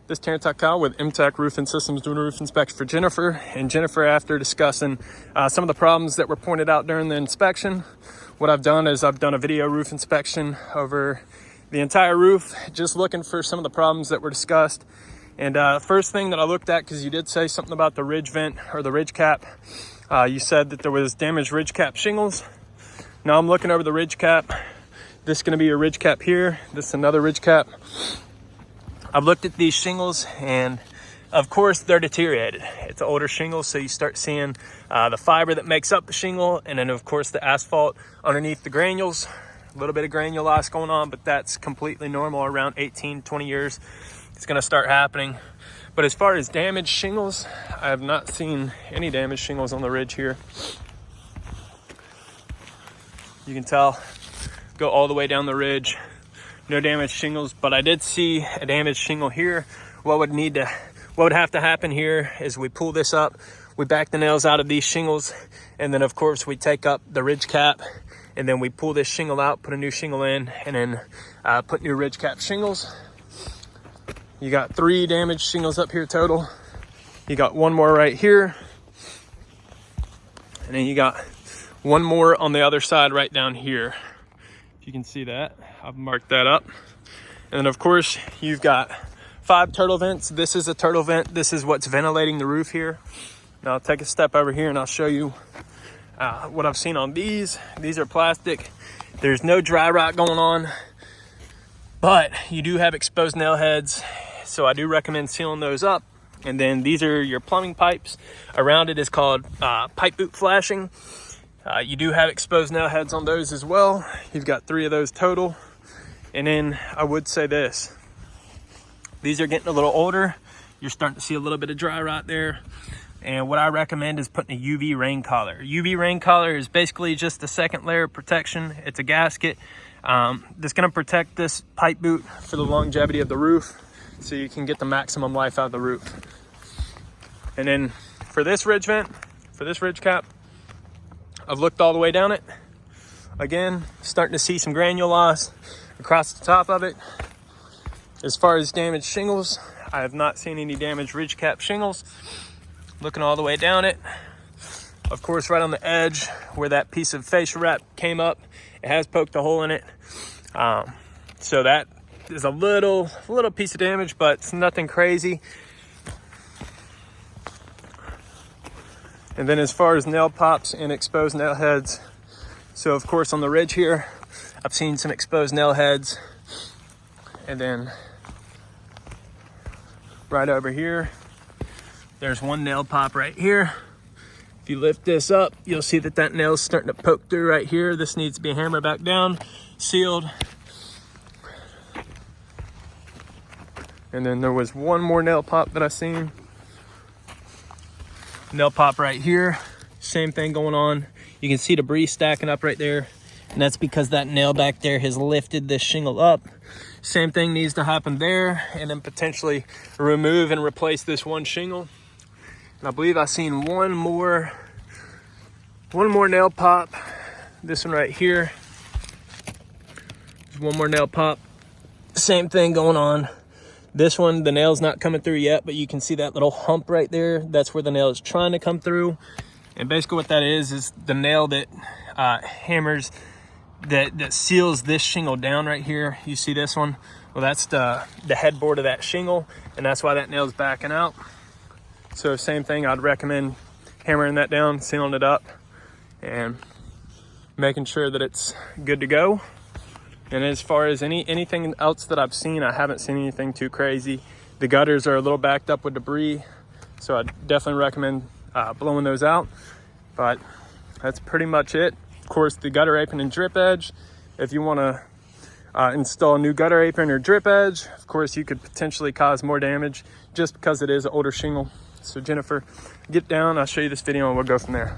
This is Terrence Kyle with MTech Roofing Systems doing a roof inspection for Jennifer. And Jennifer, after discussing some of the problems that were pointed out during the inspection, what I've done is I've done a video roof inspection over the entire roof, just looking for some of the problems that were discussed. And first thing that I looked at, because you did say something about the ridge vent or the ridge cap, you said that there was damaged ridge cap shingles. Now I'm looking over the ridge cap. This is going to be your ridge cap here. This is another ridge cap. I've looked at these shingles, and of course they're deteriorated. It's an older shingle, so you start seeing the fiber that makes up the shingle, and then of course the asphalt underneath the granules. A little bit of granule loss going on, but that's completely normal. Around 18-20 years it's going to start happening. But as far as damaged shingles, I have not seen any damaged shingles on the ridge here. You can tell, go all the way down the ridge, no damaged shingles, but I did see a damaged shingle here. What would have to happen here is we pull this up, we back the nails out of these shingles, and then of course we take up the ridge cap, and then we pull this shingle out, put a new shingle in, and then put new ridge cap shingles. You got 3 damaged shingles up here total. You got 1 more right here, and then you got 1 more on the other side right down here. You can see that. I've marked that up. And then of course you've got 5 turtle vents. This is a turtle vent. This is what's ventilating the roof here. Now I'll take a step over here and I'll show you what I've seen on these. These are plastic. There's no dry rot going on, but you do have exposed nail heads. So I do recommend sealing those up. And then these are your plumbing pipes. Around it is called pipe boot flashing. You do have exposed nail heads on those as well. You've got 3 of those total. And then I would say this, these are getting a little older. You're starting to see a little bit of dry rot there. And what I recommend is putting a UV rain collar. UV rain collar is basically just a second layer of protection. It's a gasket that's gonna protect this pipe boot for the longevity of the roof, so you can get the maximum life out of the roof. And then for this ridge vent, for this ridge cap, I've looked all the way down it. Again, starting to see some granule loss across the top of it. As far as damaged shingles, I have not seen any damaged ridge cap shingles. Looking all the way down it. Of course, right on the edge where that piece of fascia wrap came up, it has poked a hole in it. So that is a little piece of damage, but it's nothing crazy. And then as far as nail pops and exposed nail heads, so of course on the ridge here, I've seen some exposed nail heads. And then right over here, there's 1 nail pop right here. If you lift this up, you'll see that that nail's starting to poke through right here. This needs to be hammered back down, sealed. And then there was 1 more nail pop that I seen. Nail pop right here, same thing going on. You can see debris stacking up right there, and that's because that nail back there has lifted this shingle up. Same thing needs to happen there, and then potentially remove and replace this 1 shingle. And I believe I seen one more nail pop. This one right here. There's 1 more nail pop. Same thing going on. This one, the nail's not coming through yet, but you can see that little hump right there. That's where the nail is trying to come through. And basically what that is the nail that hammers, that seals this shingle down right here. You see this one? Well, that's the headboard of that shingle, and that's why that nail's backing out. So same thing, I'd recommend hammering that down, sealing it up, and making sure that it's good to go. And as far as anything else that I've seen, I haven't seen anything too crazy. The gutters are a little backed up with debris, so I definitely recommend blowing those out. But that's pretty much it. Of course, the gutter apron and drip edge. If you want to install a new gutter apron or drip edge, of course, you could potentially cause more damage just because it is an older shingle. So Jennifer, get down, I'll show you this video and we'll go from there.